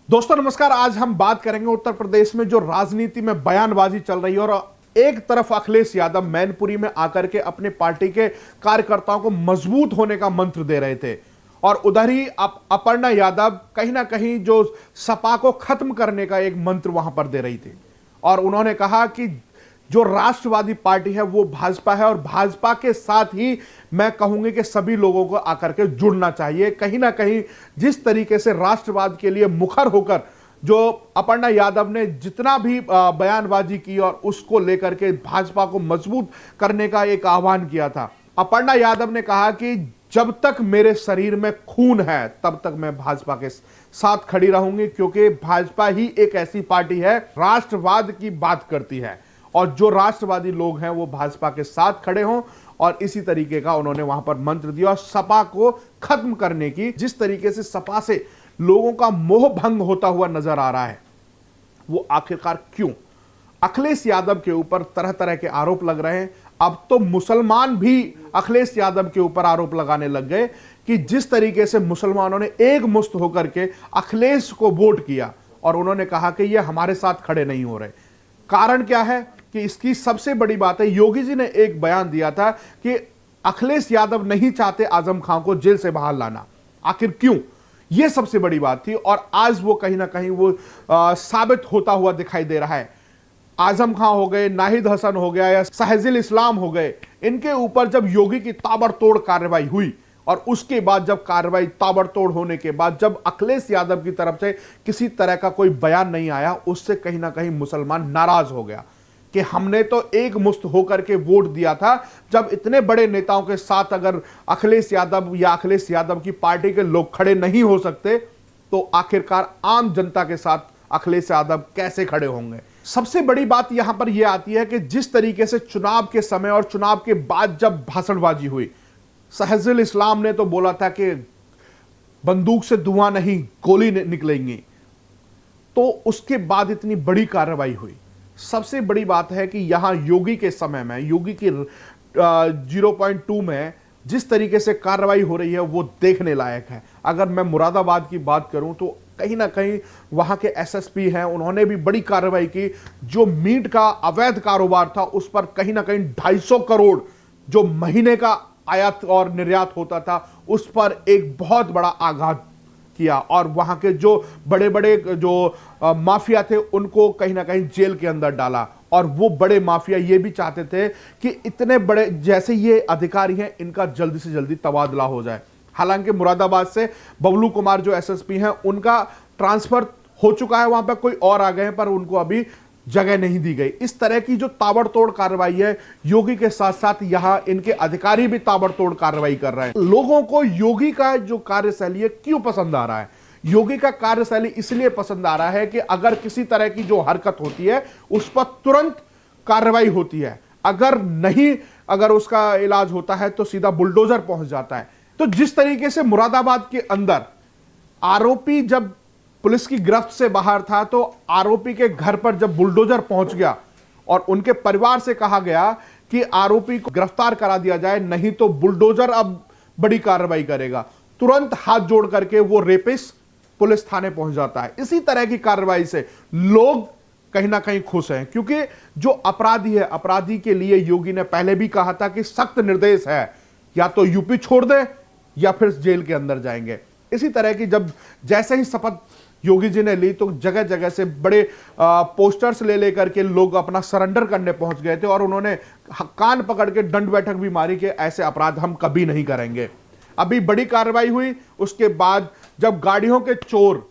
दोस्तों नमस्कार। आज हम बात करेंगे उत्तर प्रदेश में जो राजनीति में बयानबाजी चल रही है और एक तरफ अखिलेश यादव मैनपुरी में आकर के अपने पार्टी के कार्यकर्ताओं को मजबूत होने का मंत्र दे रहे थे और उधर ही अपर्णा यादव कहीं ना कहीं जो सपा को खत्म करने का एक मंत्र वहां पर दे रही थी और उन्होंने कहा कि जो राष्ट्रवादी पार्टी है वो भाजपा है और भाजपा के साथ ही मैं कहूंगी कि सभी लोगों को आकर के जुड़ना चाहिए। कहीं ना कहीं जिस तरीके से राष्ट्रवाद के लिए मुखर होकर जो अपर्णा यादव ने जितना भी बयानबाजी की और उसको लेकर के भाजपा को मजबूत करने का एक आह्वान किया था। अपर्णा यादव ने कहा कि जब तक मेरे शरीर में खून है तब तक मैं भाजपा के साथ खड़ी रहूंगी, क्योंकि भाजपा ही एक ऐसी पार्टी है राष्ट्रवाद की बात करती है और जो राष्ट्रवादी लोग हैं वो भाजपा के साथ खड़े हों। और इसी तरीके का उन्होंने वहां पर मंत्र दिया और सपा को खत्म करने की, जिस तरीके से सपा से लोगों का मोह भंग होता हुआ नजर आ रहा है वो आखिरकार क्यों? अखिलेश यादव के ऊपर तरह तरह के आरोप लग रहे हैं। अब तो मुसलमान भी अखिलेश यादव के ऊपर आरोप लगाने लग गए कि जिस तरीके से मुसलमानों ने एक मुश्त होकर के अखिलेश को वोट किया और उन्होंने कहा कि ये हमारे साथ खड़े नहीं हो रहे। कारण क्या है कि इसकी सबसे बड़ी बात है, योगी जी ने एक बयान दिया था कि अखिलेश यादव नहीं चाहते आजम खान को जेल से बाहर लाना। आखिर क्यों? यह सबसे बड़ी बात थी और आज वो कहीं ना कहीं वो साबित होता हुआ दिखाई दे रहा है। आजम खान हो गए, नाहिद हसन हो गया या सहजिल इस्लाम हो गए, इनके ऊपर जब योगी की ताबड़तोड़ कार्रवाई हुई और उसके बाद जब कार्रवाई ताबड़तोड़ होने के बाद जब अखिलेश यादव की तरफ से किसी तरह का कोई बयान नहीं आया, उससे कहीं ना कहीं मुसलमान नाराज हो गया कि हमने तो एक मुश्त होकर के वोट दिया था। जब इतने बड़े नेताओं के साथ अगर अखिलेश यादव या अखिलेश यादव की पार्टी के लोग खड़े नहीं हो सकते तो आखिरकार आम जनता के साथ अखिलेश यादव कैसे खड़े होंगे? सबसे बड़ी बात यहां पर यह आती है कि जिस तरीके से चुनाव के समय और चुनाव के बाद जब भाषणबाजी हुई, सहजिल इस्लाम ने तो बोला था कि बंदूक से धुआं नहीं गोली निकलेंगी, तो उसके बाद इतनी बड़ी कार्रवाई हुई। सबसे बड़ी बात है कि यहां योगी के समय में, योगी की 0.2 में जिस तरीके से कार्रवाई हो रही है वो देखने लायक है। अगर मैं मुरादाबाद की बात करूं तो कहीं ना कहीं वहां के एसएसपी हैं, उन्होंने भी बड़ी कार्रवाई की। जो मीट का अवैध कारोबार था उस पर कहीं ना कहीं 250 करोड़ जो महीने का आयात और निर्यात होता था उस पर एक बहुत बड़ा आघात किया और वहां के जो बड़े बड़े जो माफिया थे उनको कहीं ना कहीं जेल के अंदर डाला। और वो बड़े माफिया ये भी चाहते थे कि इतने बड़े जैसे ये अधिकारी हैं इनका जल्दी से जल्दी तबादला हो जाए। हालांकि मुरादाबाद से बबलू कुमार जो एसएसपी हैं उनका ट्रांसफर हो चुका है, वहां पर कोई और आ गए हैं पर उनको अभी जगह नहीं दी गई। इस तरह की जो ताबड़तोड़ कार्रवाई है, योगी के साथ साथ यहां इनके अधिकारी भी ताबड़तोड़ कार्रवाई कर रहे हैं। लोगों को योगी का जो कार्यशैली है क्यों पसंद आ रहा है? योगी का कार्यशैली इसलिए पसंद आ रहा है कि अगर किसी तरह की जो हरकत होती है उस पर तुरंत कार्रवाई होती है, अगर उसका इलाज होता है तो सीधा बुलडोजर पहुंच जाता है। तो जिस तरीके से मुरादाबाद के अंदर आरोपी जब पुलिस की गिरफ्त से बाहर था तो आरोपी के घर पर जब बुलडोजर पहुंच गया और उनके परिवार से कहा गया कि आरोपी को गिरफ्तार करा दिया जाए, नहीं तो बुलडोजर अब बड़ी कार्रवाई करेगा, तुरंत हाथ जोड़ करके वो रेपिस्ट पुलिस थाने पहुंच जाता है। इसी तरह की कार्रवाई से लोग कहीं ना कहीं खुश हैं, क्योंकि जो अपराधी है, अपराधी के लिए योगी ने पहले भी कहा था कि सख्त निर्देश है, या तो यूपी छोड़ दे या फिर जेल के अंदर जाएंगे। इसी तरह की जब जैसे ही शपथ योगी जी ने ली तो जगह जगह से बड़े पोस्टर्स ले लेकर के लोग अपना सरेंडर करने पहुंच गए थे और उन्होंने कान पकड़ के दंड बैठक भी मारी कि ऐसे अपराध हम कभी नहीं करेंगे। अभी बड़ी कार्रवाई हुई, उसके बाद जब गाड़ियों के चोर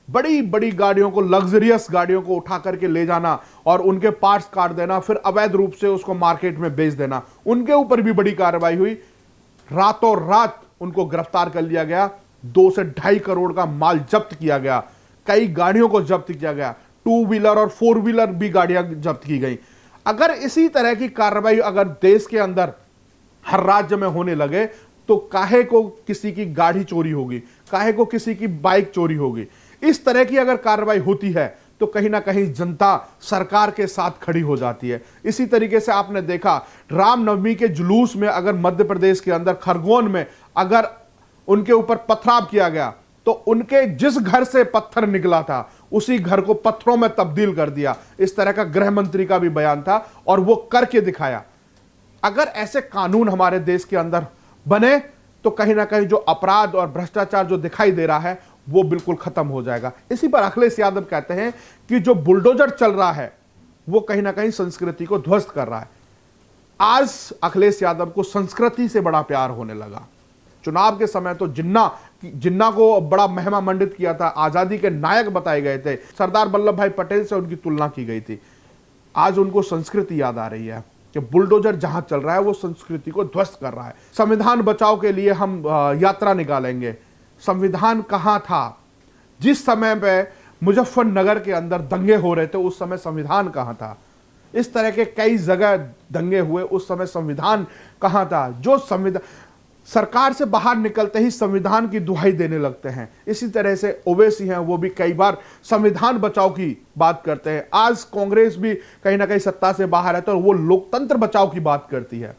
बड़ी बड़ी गाड़ियों को, लग्जरियस गाड़ियों को उठा करके ले जाना और उनके पार्ट्स काट देना, फिर अवैध रूप से उसको मार्केट में बेच देना, उनके ऊपर भी बड़ी कार्रवाई हुई। रातों रात उनको गिरफ्तार कर लिया गया, 2 से 2.5 करोड़ का माल जब्त किया गया, कई गाड़ियों को जब्त किया गया, 2 व्हीलर और 4 व्हीलर भी गाड़ियां जब्त की गई। अगर इसी तरह की कार्रवाई अगर देश के अंदर हर राज्य में होने लगे तो काहे को किसी की गाड़ी चोरी होगी, काहे को किसी की बाइक चोरी होगी? इस तरह की अगर कार्रवाई होती है तो कहीं ना कहीं जनता सरकार के साथ खड़ी हो जाती है। इसी तरीके से आपने देखा रामनवमी के जुलूस में अगर मध्य प्रदेश के अंदर खरगोन में अगर उनके ऊपर पथराव किया गया तो उनके जिस घर से पत्थर निकला था उसी घर को पत्थरों में तब्दील कर दिया। इस तरह का गृह मंत्री का भी बयान था और वो करके दिखाया। अगर ऐसे कानून हमारे देश के अंदर बने तो कहीं ना कहीं जो अपराध और भ्रष्टाचार जो दिखाई दे रहा है वो बिल्कुल खत्म हो जाएगा। इसी पर अखिलेश यादव कहते हैं कि जो बुलडोजर चल रहा है वो कहीं ना कहीं संस्कृति को ध्वस्त कर रहा है। आज अखिलेश यादव को संस्कृति से बड़ा प्यार होने लगा। चुनाव के समय तो जिन्ना को बड़ा महिमा मंडित किया था, आजादी के नायक बताए गए थे, सरदार वल्लभ भाई पटेल से उनकी तुलना की गई थी। आज उनको संस्कृति याद आ रही है कि बुलडोजर जहां चल रहा है वो संस्कृति को ध्वस्त कर रहा है। संविधान बचाओ के लिए हम यात्रा निकालेंगे। संविधान कहां था? जिस समय पे मुजफ्फरनगर के अंदर दंगे हो रहे थे उस समय संविधान कहां था? इस तरह के कई जगह दंगे हुए, उस समय संविधान कहां था? जो संविधान सरकार से बाहर निकलते ही संविधान की दुहाई देने लगते हैं। इसी तरह से ओवैसी हैं, वो भी कई बार संविधान बचाओ की बात करते हैं। आज कांग्रेस भी कहीं ना कहीं सत्ता से बाहर है तो वो लोकतंत्र बचाओ की बात करती है।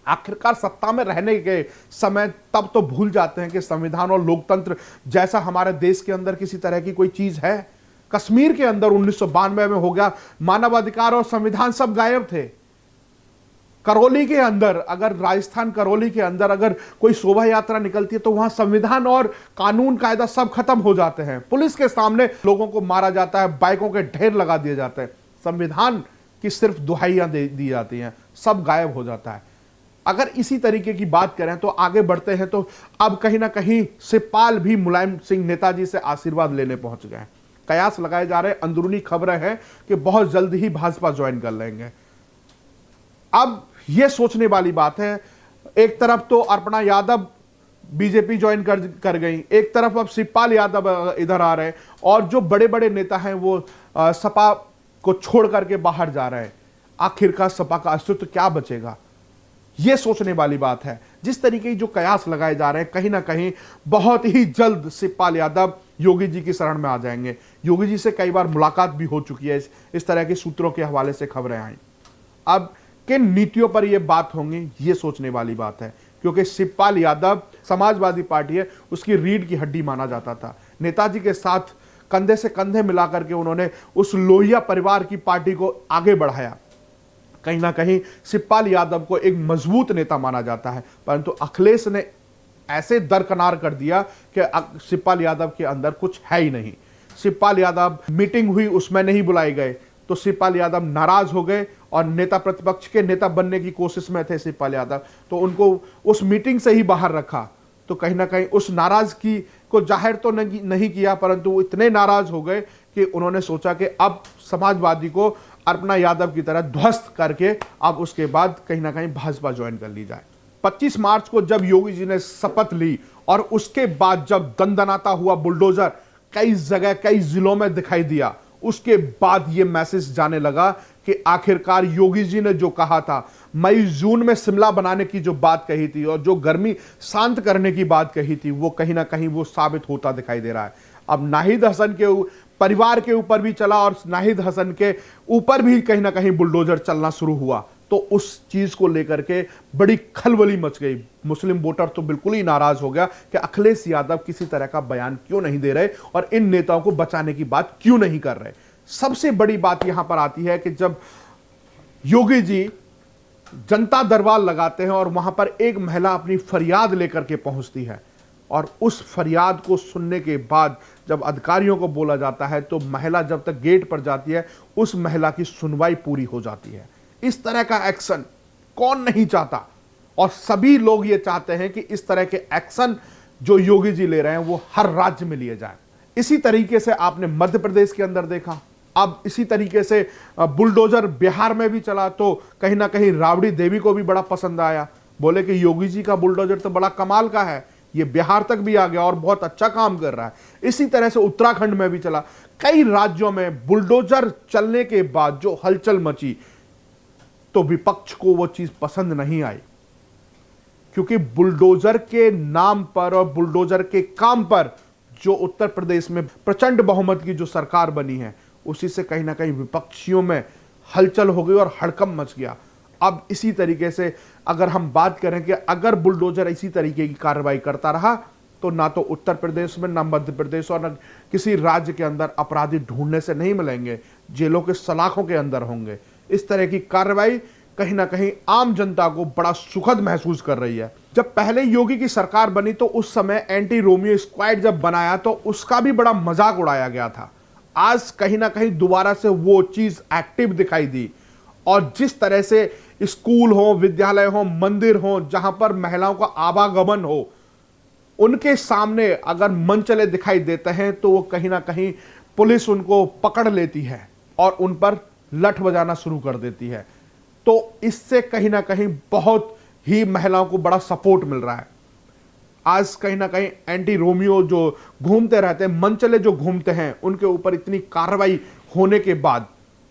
आखिरकार सत्ता में रहने के समय तब तो भूल जाते हैं कि संविधान और लोकतंत्र जैसा हमारे देश के अंदर किसी तरह की कोई चीज है। कश्मीर के अंदर 1992 में हो गया, मानवाधिकार और संविधान सब गायब थे। करौली के अंदर, अगर राजस्थान करौली के अंदर अगर कोई शोभा यात्रा निकलती है तो वहां संविधान और कानून कायदा सब खत्म हो जाते हैं। पुलिस के सामने लोगों को मारा जाता है, बाइकों के ढेर लगा दिए जाते हैं। संविधान की सिर्फ दुहाइयां दी जाती हैं, सब गायब हो जाता है। अगर इसी तरीके की बात करें तो आगे बढ़ते हैं तो अब कहीं ना कहीं शिवपाल भी मुलायम सिंह नेताजी से आशीर्वाद लेने पहुंच गए हैं। कयास लगाए जा रहे, अंदरूनी खबरें हैं कि बहुत जल्द ही भाजपा ज्वाइन कर लेंगे। अब यह सोचने वाली बात है, एक तरफ तो अर्पणा यादव बीजेपी ज्वाइन कर गई, एक तरफ अब शिवपाल यादव इधर आ रहे हैं और जो बड़े बड़े नेता हैं वो सपा को छोड़ करके बाहर जा रहे हैं। आखिरकार सपा का अस्तित्व क्या बचेगा? यह सोचने वाली बात है। जिस तरीके की जो कयास लगाए जा रहे हैं, कहीं ना कहीं बहुत ही जल्द शिवपाल यादव योगी जी की शरण में आ जाएंगे। योगी जी से कई बार मुलाकात भी हो चुकी है, इस तरह के सूत्रों के हवाले से खबरें आई। अब किन नीतियों पर यह बात होंगी, यह सोचने वाली बात है, क्योंकि शिवपाल यादव समाजवादी पार्टी है, उसकी रीढ़ की हड्डी माना जाता था। नेताजी के साथ कंधे से कंधे मिलाकर के उन्होंने उस लोहिया परिवार की पार्टी को आगे बढ़ाया। कहीं ना कहीं शिवपाल यादव को एक मजबूत नेता माना जाता है, परंतु अखिलेश ने ऐसे दरकिनार कर दिया कि शिवपाल यादव के अंदर कुछ है ही नहीं। शिवपाल यादव मीटिंग हुई, उसमें नहीं बुलाए गए तो शिवपाल यादव नाराज हो गए और नेता प्रतिपक्ष के नेता बनने की कोशिश में थे शिवपाल यादव, तो उनको उस मीटिंग से ही बाहर रखा। तो कहीं ना कहीं उस नाराजगी को जाहिर तो नहीं किया, परंतु वो इतने नाराज हो गए कि उन्होंने सोचा कि अब समाजवादी को अर्पणा यादव की तरह ध्वस्त करके अब उसके बाद कहीं ना कहीं भाजपा ज्वाइन कर ली जाए। 25 मार्च को जब योगी जी ने शपथ ली और उसके बाद जब दंदनाता हुआ बुलडोजर कई जगह कई जिलों में दिखाई दिया, उसके बाद यह मैसेज जाने लगा कि आखिरकार योगी जी ने जो कहा था, मई जून में शिमला बनाने की जो बात कही थी और जो गर्मी शांत करने की बात कही थी, वो कहीं ना कहीं वो साबित होता दिखाई दे रहा है। अब नाहिद हसन के परिवार के ऊपर भी चला और नाहिद हसन के ऊपर भी कहीं ना कहीं बुलडोजर चलना शुरू हुआ, तो उस चीज को लेकर के बड़ी खलबली मच गई। मुस्लिम वोटर तो बिल्कुल ही नाराज हो गया कि अखिलेश यादव किसी तरह का बयान क्यों नहीं दे रहे और इन नेताओं को बचाने की बात क्यों नहीं कर रहे। सबसे बड़ी बात यहां पर आती है कि जब योगी जी जनता दरबार लगाते हैं और वहां पर एक महिला अपनी फरियाद लेकर के पहुंचती है और उस फरियाद को सुनने के बाद जब अधिकारियों को बोला जाता है तो महिला जब तक गेट पर जाती है उस महिला की सुनवाई पूरी हो जाती है। इस तरह का एक्शन कौन नहीं चाहता, और सभी लोग ये चाहते हैं कि इस तरह के एक्शन जो योगी जी ले रहे हैं वो हर राज्य में लिए जाए। इसी तरीके से आपने मध्य प्रदेश के अंदर देखा, अब इसी तरीके से बुलडोजर बिहार में भी चला तो कहीं ना कहीं राबड़ी देवी को भी बड़ा पसंद आया, बोले कि योगी जी का बुलडोजर तो बड़ा कमाल का है, ये बिहार तक भी आ गया और बहुत अच्छा काम कर रहा है। इसी तरह से उत्तराखंड में भी चला। कई राज्यों में बुलडोजर चलने के बाद जो हलचल मची तो विपक्ष को वो चीज पसंद नहीं आई, क्योंकि बुलडोजर के नाम पर और बुलडोजर के काम पर जो उत्तर प्रदेश में प्रचंड बहुमत की जो सरकार बनी है उसी से कहीं ना कहीं विपक्षियों में हलचल हो गई और हड़कंप मच गया। अब इसी तरीके से अगर हम बात करें कि अगर बुलडोजर इसी तरीके की कार्रवाई करता रहा तो ना तो उत्तर प्रदेश में, ना मध्य प्रदेश और ना किसी राज्य के अंदर अपराधी ढूंढने से नहीं मिलेंगे, जेलों के सलाखों के अंदर होंगे। इस तरह की कार्रवाई कहीं ना कहीं आम जनता को बड़ा सुखद महसूस कर रही है। जब पहले योगी की सरकार बनी तो उस समय एंटी रोमियो स्क्वाड जब बनाया तो उसका भी बड़ा मजाक उड़ाया गया था। आज कहीं ना कहीं दोबारा से वो चीज एक्टिव दिखाई दी, और जिस तरह से स्कूल हो, विद्यालय हो, मंदिर हो, जहां पर महिलाओं का आवागमन हो, उनके सामने अगर मनचले दिखाई देते हैं तो वो कहीं ना कहीं पुलिस उनको पकड़ लेती है और उन पर लठ बजाना शुरू कर देती है। तो इससे कहीं ना कहीं बहुत ही महिलाओं को बड़ा सपोर्ट मिल रहा है। आज कहीं ना कहीं एंटी रोमियो जो घूमते रहते हैं, मनचले जो घूमते हैं, उनके ऊपर इतनी कार्रवाई होने के बाद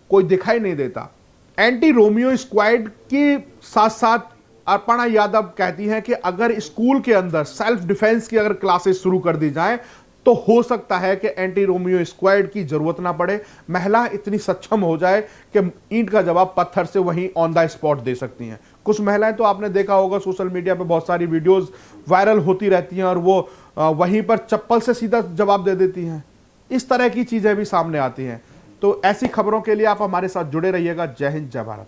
कोई दिखाई नहीं देता। एंटी रोमियो स्क्वाड के साथ साथ अर्पणा यादव कहती हैं कि अगर स्कूल के अंदर सेल्फ डिफेंस की अगर क्लासेस शुरू कर दी जाएं तो हो सकता है कि एंटी रोमियो स्क्वाड की जरूरत ना पड़े, महिला इतनी सक्षम हो जाए कि ईंट का जवाब पत्थर से वहीं ऑन द स्पॉट दे सकती हैं। कुछ महिलाएं तो आपने देखा होगा सोशल मीडिया पे बहुत सारी वीडियोस वायरल होती रहती हैं और वो वहीं पर चप्पल से सीधा जवाब दे देती हैं। इस तरह की चीजें भी सामने आती हैं। तो ऐसी खबरों के लिए आप हमारे साथ जुड़े रहिएगा। जय हिंद, जय भारत।